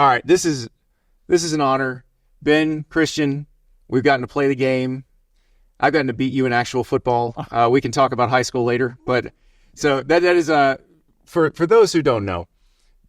All right, this is an honor. Ben, Christian, we've gotten to play the game. I've gotten to beat you in actual football. We can talk about high school later, but so that is for those who don't know,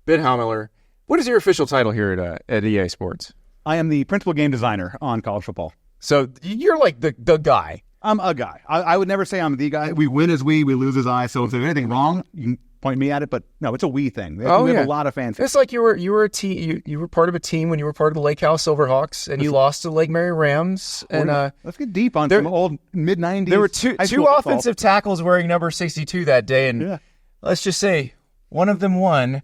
Ben Haumiller. What is your official title here at EA Sports? I am the principal game designer on college football. So you're like the guy. I'm a guy. I would never say I'm the guy. We win as we lose as I. So if there's anything wrong, you can point me at it. But no, it's a we thing. We have a lot of fans. It's like you were a team. You were part of a team when you were part of the Lake House Silverhawks, and you lost to Lake Mary Rams. And let's get deep on some old mid-90s. There were two offensive tackles wearing number 62 that day, and let's just say one of them won,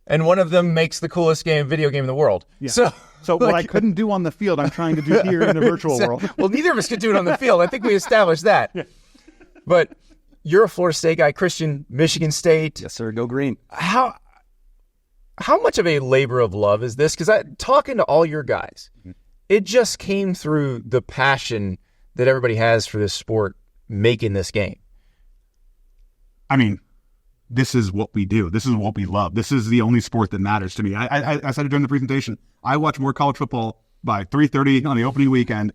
and one of them makes the coolest video game in the world. Yeah. So what I couldn't do on the field, I'm trying to do here in the virtual world. Well, neither of us could do it on the field. I think we established that. Yeah. But you're a Florida State guy, Christian, Michigan State. Yes, sir. Go green. How much of a labor of love is this? Because talking to all your guys, it just came through the passion that everybody has for this sport making this game. I mean, this is what we do. This is what we love. This is the only sport that matters to me. I said it during the presentation. I watch more college football by 3:30 on the opening weekend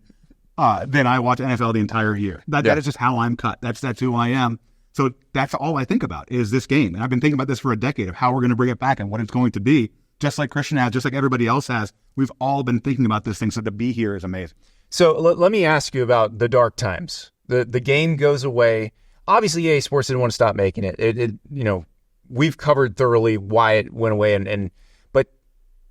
than I watch NFL the entire year. That is just how I'm cut. That's who I am. So that's all I think about is this game. And I've been thinking about this for a decade of how we're going to bring it back and what it's going to be. Just like Christian has, just like everybody else has. We've all been thinking about this thing. So to be here is amazing. So let me ask you about the dark times. The game goes away. Obviously, EA Sports didn't want to stop making it. We've covered thoroughly why it went away, but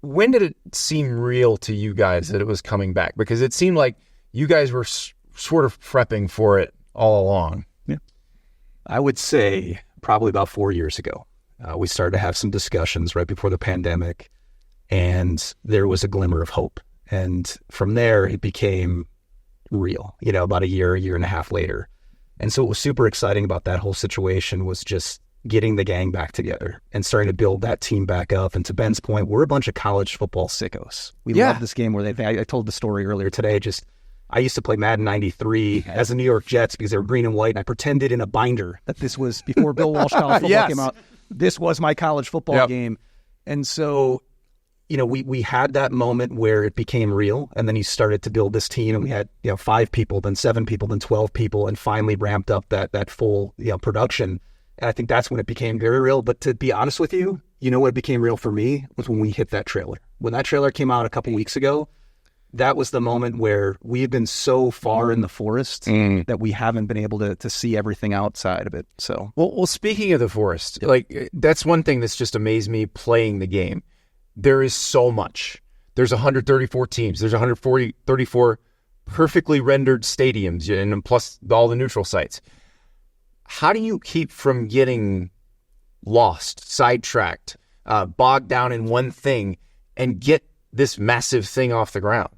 when did it seem real to you guys that it was coming back? Because it seemed like you guys were sort of prepping for it all along. Yeah, I would say probably about 4 years ago, we started to have some discussions right before the pandemic, and there was a glimmer of hope. And from there, it became real. About a year and a half later. And so what was super exciting about that whole situation was just getting the gang back together and starting to build that team back up. And to Ben's point, we're a bunch of college football sickos. We love this game I told the story earlier today. I used to play Madden 93 as the New York Jets because they were green and white. And I pretended in a binder that this was before Bill Walsh college football came out. This was my college football game. And so, we had that moment where it became real, and then you started to build this team, and we had 5 people, then 7 people, then 12 people, and finally ramped up that full production. And I think that's when it became very real. But to be honest with you, what became real for me was when we hit that trailer. When that trailer came out a couple weeks ago, that was the moment where we've been so far in the forest that we haven't been able to see everything outside of it. So, well, speaking of the forest, that's one thing that's just amazed me playing the game. There is so much. There's 134 teams. There's 134 perfectly rendered stadiums, and plus all the neutral sites. How do you keep from getting lost, sidetracked, bogged down in one thing, and get this massive thing off the ground?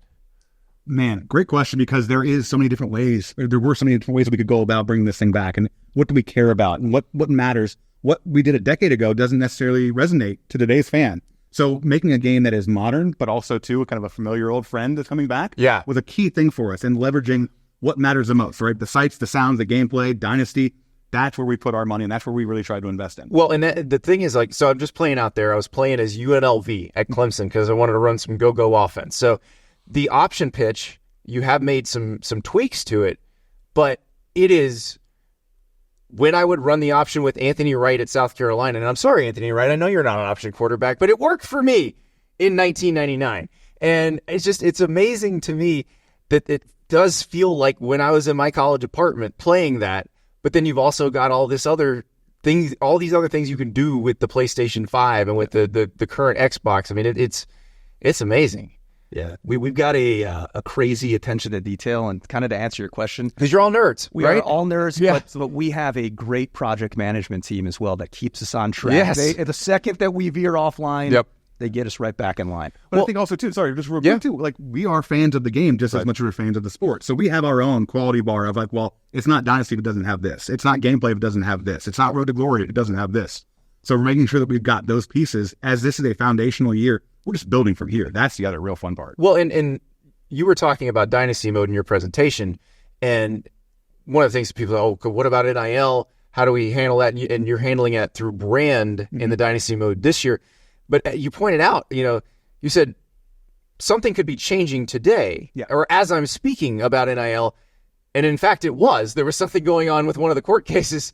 Man, great question, because there were so many different ways that we could go about bringing this thing back. And what do we care about? And what matters? What we did a decade ago doesn't necessarily resonate to today's fan. So making a game that is modern, but also too kind of a familiar old friend that's coming back was a key thing for us, and leveraging what matters the most, right? The sights, the sounds, the gameplay, Dynasty. That's where we put our money, and that's where we really try to invest in. Well, and the thing is, so I'm just playing out there. I was playing as UNLV at Clemson because I wanted to run some go-go offense. So the option pitch, you have made some tweaks to it, but it is when I would run the option with Anthony Wright at South Carolina, and I'm sorry, Anthony Wright, I know you're not an option quarterback, but it worked for me in 1999. And it's amazing to me that it does feel like when I was in my college apartment playing that, but then you've also got all these other things you can do with the PlayStation 5 and with the current Xbox. I mean, it's amazing. Yeah, we've got a crazy attention to detail, and kind of to answer your question, because you're all nerds, we are all nerds, but we have a great project management team as well that keeps us on track. Yes. The second that we veer offline, they get us right back in line. But I think also too, sorry, just real quick too, like we are fans of the game just as much as we're fans of the sport. So we have our own quality bar of it's not Dynasty if it doesn't have this. It's not gameplay if it doesn't have this. It's not Road to Glory if it doesn't have this. So we're making sure that we've got those pieces. As this is a foundational year, we're just building from here. That's the other real fun part. Well, and you were talking about Dynasty mode in your presentation, and one of the things that people what about NIL? How do we handle that? And you're handling it through brand in the Dynasty mode this year. But you pointed out, you said something could be changing today, or as I'm speaking about NIL, and in fact it was. There was something going on with one of the court cases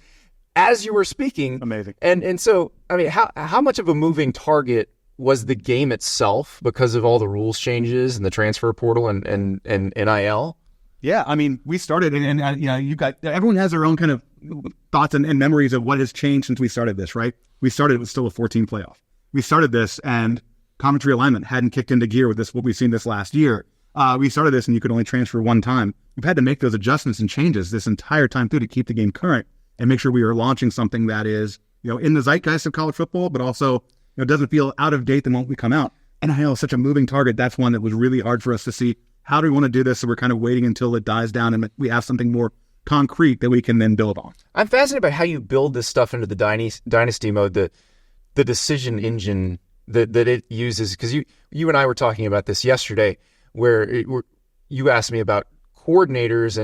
as you were speaking. Amazing. And so, I mean, how much of a moving target was the game itself because of all the rules changes and the transfer portal and NIL? Yeah, I mean, we started, and you know, everyone has their own kind of thoughts and memories of what has changed since we started this, right? We started with still a 14 playoff. We started this, and commentary alignment hadn't kicked into gear with this, what we've seen this last year. We started this, and you could only transfer one time. We've had to make those adjustments and changes this entire time through to keep the game current and make sure we are launching something that is, you know, in the zeitgeist of college football, but also, you know, doesn't feel out of date the moment we come out. NIL is such a moving target. That's one that was really hard for us to see. How do we want to do this? So we're kind of waiting until it dies down and we have something more concrete that we can then build on. I'm fascinated by how you build this stuff into the dynasty mode, the decision engine that it uses. Because you and I were talking about this yesterday, where you asked me about coordinators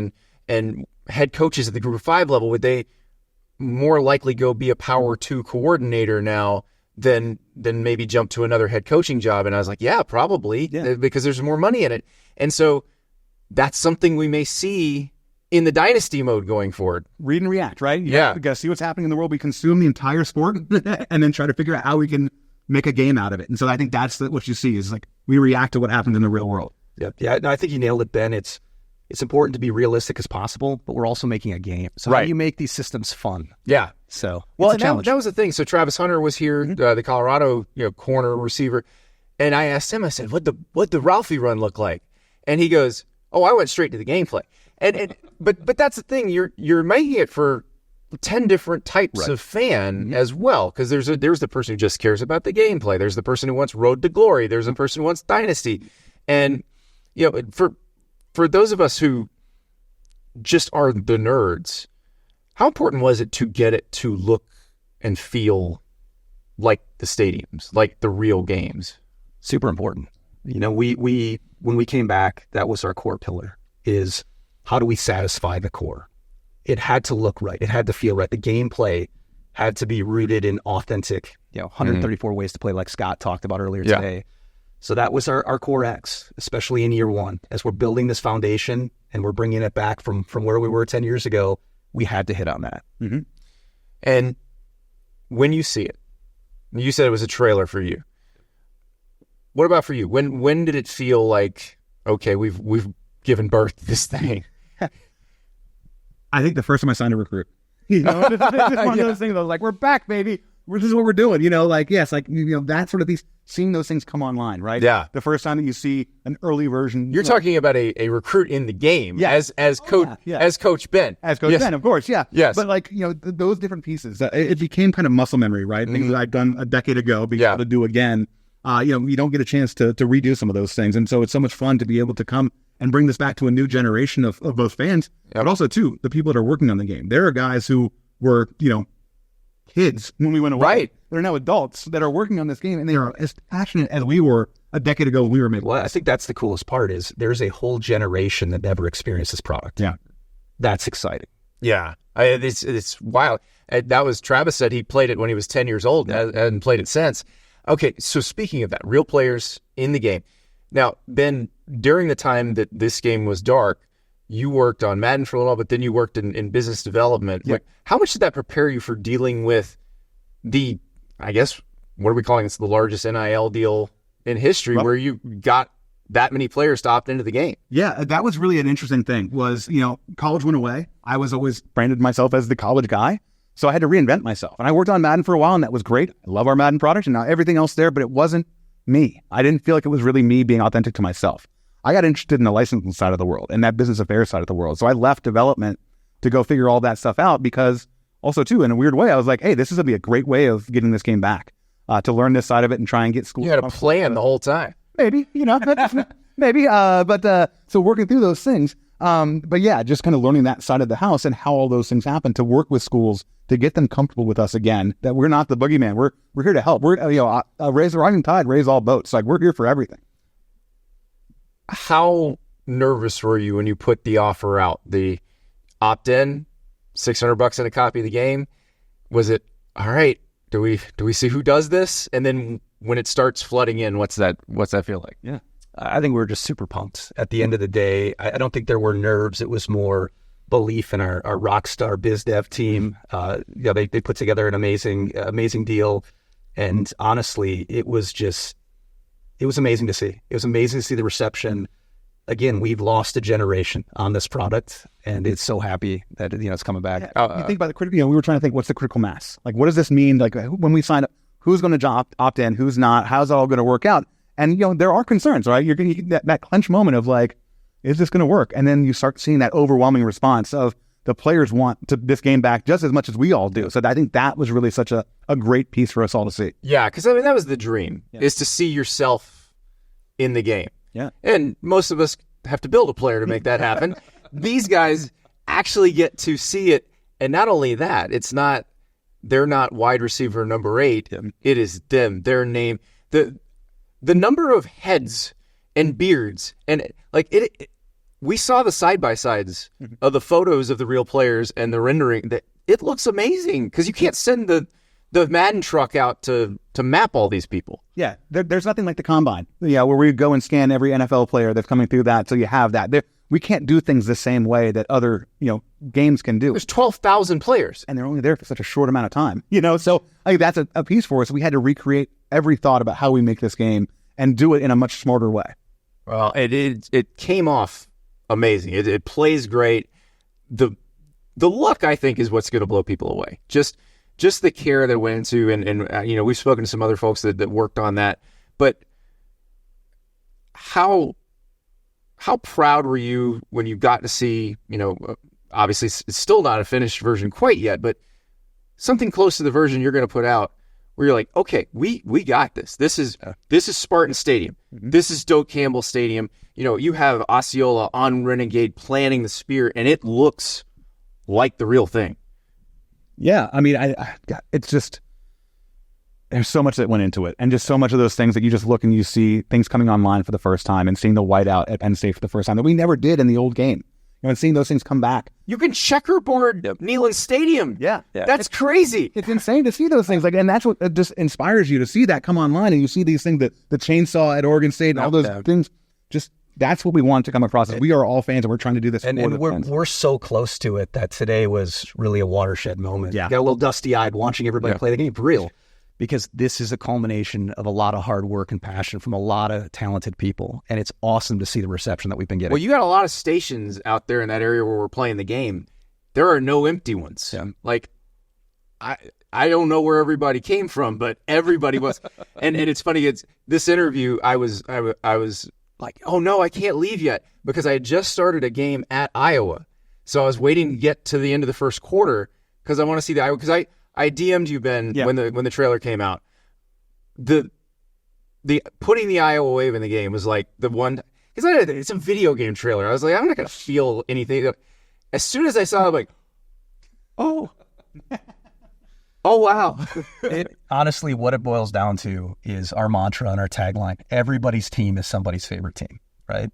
and head coaches at the Group of 5 level. Would they more likely go be a Power 2 coordinator now than maybe jump to another head coaching job? And I was like, yeah, probably, because there's more money in it. And so that's something we may see in the dynasty mode going forward. Read and react, right? You yeah. got to see what's happening in the world. We consume the entire sport and then try to figure out how we can make a game out of it. And so I think that's what you see is like we react to what happens in the real world. Yep. Yeah, no, I think you nailed it, Ben. It's important to be realistic as possible, but we're also making a game. So how do you make these systems fun? Yeah. So well, it's a challenge. That was the thing. So Travis Hunter was here, the Colorado corner receiver, and I asked him. I said, "What the Ralphie run look like?" And he goes, "Oh, I went straight to the gameplay." And but that's the thing. You're making it for 10 different types of fan as well, because there's the person who just cares about the gameplay. There's the person who wants Road to Glory. There's the person who wants Dynasty, and for those of us who just are the nerds, how important was it to get it to look and feel like the stadiums, like the real games? Super important. We when we came back, that was our core pillar, is how do we satisfy the core? It had to look right. It had to feel right. The gameplay had to be rooted in authentic, 134 ways to play, like Scott talked about earlier today. So that was our core X, especially in year one. As we're building this foundation and we're bringing it back from where we were 10 years ago, we had to hit on that. Mm-hmm. And when you see it, you said it was a trailer for you. What about for you? When did it feel like, okay, we've given birth to this thing? I think the first time I signed a recruit. It's one of those things. I was like, "We're back, baby. This is what we're doing." That sort of these seeing those things come online, right? Yeah. The first time that you see an early version. You're talking about a recruit in the game, as Coach Ben, as Coach Ben, of course, yeah. Yes. But those different pieces, it became kind of muscle memory, right? Things that I've done a decade ago, being able to do again. You don't get a chance to redo some of those things, and so it's so much fun to be able to come and bring this back to a new generation of both fans, but also, too, the people that are working on the game. There are guys who were, kids when we went away. Right. They're now adults that are working on this game, and they are as passionate as we were a decade ago when we were making. Well, I think that's the coolest part is there's a whole generation that never experienced this product. Yeah. That's exciting. Yeah. It's wild. That was, Travis said he played it when he was 10 years old and hadn't played it since. Okay, so speaking of that, real players in the game. Now, Ben, during the time that this game was dark, you worked on Madden for a little while, but then you worked in business development. Yep. How much did that prepare you for dealing with the, I guess, what are we calling it? It's the largest NIL deal in history, where you got that many players to opt into the game? Yeah, that was really an interesting thing. Was, college went away. I was always branded myself as the college guy. So I had to reinvent myself. And I worked on Madden for a while, and that was great. I love our Madden product and now everything else there, but it wasn't me. I didn't feel like it was really me being authentic to myself. I got interested in the licensing side of the world and that business affairs side of the world. So I left development to go figure all that stuff out, because also, too, in a weird way, I was like, hey, this is going to be a great way of getting this game back, to learn this side of it and try and get schools. You had a plan the whole time. Maybe, maybe. So working through those things. But yeah, just kind of learning that side of the house and how all those things happen, to work with schools to get them comfortable with us again, that we're not the boogeyman. We're here to help. We're, raise the rising tide, raise all boats. Like, we're here for everything. How nervous were you when you put the offer out? The opt-in, $600 in a copy of the game. Was it, all right, Do we see who does this? And then when it starts flooding in, what's that feel like? Yeah. I think we're just super pumped. At the end of the day, I don't think there were nerves. It was more belief in our rock star biz dev team. They put together an amazing deal. And honestly, it was amazing to see. It was amazing to see the reception. Again, we've lost a generation on this product, and it's so happy that it's coming back. You think about the critical. We were trying to think, what's the critical mass? Like, what does this mean? Like, when we sign up, who's going to opt in? Who's not? How's it all going to work out? And there are concerns, right? You're going to get that clench moment of like, is this going to work? And then you start seeing that overwhelming response of the players want this game back just as much as we all do. So I think that was really such a great piece for us all to see. Yeah, because I mean that was the dream, is to see yourself in the game. Yeah. And most of us have to build a player to make that happen. These guys actually get to see it. And not only that, they're not wide receiver number 8. Yeah. It is them, their name. The number of heads and beards and we saw the side-by-sides of the photos of the real players and the rendering. That it looks amazing because you can't send the Madden truck out to map all these people. Yeah, there's nothing like the combine. Yeah, where we go and scan every NFL player that's coming through that, so you have that. We can't do things the same way that other games can do. There's 12,000 players, and they're only there for such a short amount of time. So I think that's a piece for us. We had to recreate every thought about how we make this game and do it in a much smarter way. Well, it came off amazing. It plays great. The luck, I think, is what's going to blow people away. Just the care that went into, and we've spoken to some other folks that worked on that. But how proud were you when you got to see? Obviously it's still not a finished version quite yet, but something close to the version you're going to put out, where you're like, okay, we got this. This is Spartan Stadium. Mm-hmm. This is Doak Campbell Stadium. You have Osceola on Renegade planting the spear, and it looks like the real thing. Yeah, I mean, it's just, there's so much that went into it, and just so much of those things that you just look and you see things coming online for the first time, and seeing the whiteout at Penn State for the first time that we never did in the old game. And seeing those things come back. You can checkerboard Neyland Stadium. Yeah. That's crazy. It's insane to see those things. And that's what just inspires you to see that come online. And you see these things, the chainsaw at Oregon State and all those things. Just, that's what we want to come across. We are all fans, and we're trying to do this. And we're so close to it that today was really a watershed moment. Yeah. Got a little dusty-eyed watching everybody play the game, for real. Because this is a culmination of a lot of hard work and passion from a lot of talented people. And it's awesome to see the reception that we've been getting. Well, you got a lot of stations out there in that area where we're playing the game. There are no empty ones. Yeah. Like, I don't know where everybody came from, but everybody was. and it's funny, it's this interview, I was like, oh no, I can't leave yet, because I had just started a game at Iowa. So I was waiting to get to the end of the first quarter because I want to see the Iowa, because I DM'd you, Ben, when the trailer came out. The putting the Iowa wave in the game was like the one, because it's a video game trailer. I was like, I'm not gonna feel anything. As soon as I saw it, I'm like, oh wow. Honestly, what it boils down to is our mantra and our tagline: everybody's team is somebody's favorite team, right?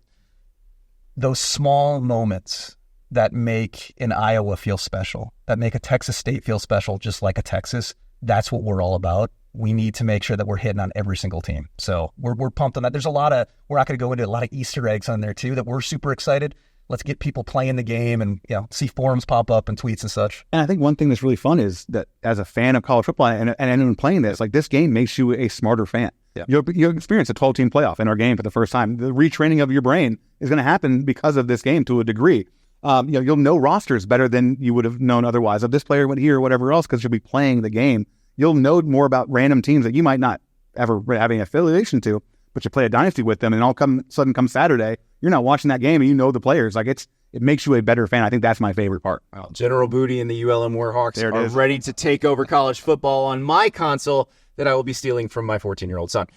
Those small moments that make an Iowa feel special, that make a Texas State feel special, just like a Texas. That's what we're all about. We need to make sure that we're hitting on every single team. So we're pumped on that. There's we're not going to go into a lot of Easter eggs on there too, that we're super excited. Let's get people playing the game and see forums pop up and tweets and such. And I think one thing that's really fun is that as a fan of college football and anyone playing this, like, this game makes you a smarter fan. Yeah. You'll experience a 12-team playoff in our game for the first time. The retraining of your brain is going to happen because of this game to a degree. You'll know rosters better than you would have known otherwise. If this player went here or whatever else, because you'll be playing the game, you'll know more about random teams that you might not ever have any affiliation to, but you play a dynasty with them, and all sudden come Saturday, you're not watching that game and you know the players. Like, it makes you a better fan. I think that's my favorite part. Well, General Booty and the ULM Warhawks are ready to take over college football on my console that I will be stealing from my 14-year-old son.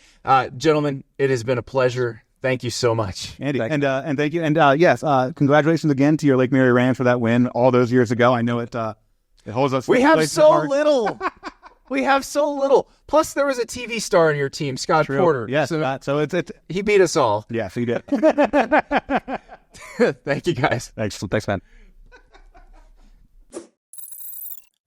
Gentlemen, it has been a pleasure. Thank you so much, Andy. And thank you. And yes, congratulations again to your Lake Mary Rams for that win all those years ago. I know it holds us. We have so little. We have so little. Plus, there was a TV star in your team, Scott Porter. Yes, so it's he beat us all. Yeah, so he did. Thank you, guys. Thanks, man.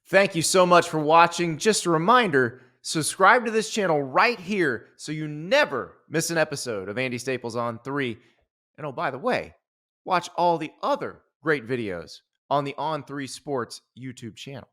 Thank you so much for watching. Just a reminder, Subscribe to this channel right here so you never miss an episode of Andy Staples On 3. And oh, by the way, watch all the other great videos on the On3 Sports YouTube channel.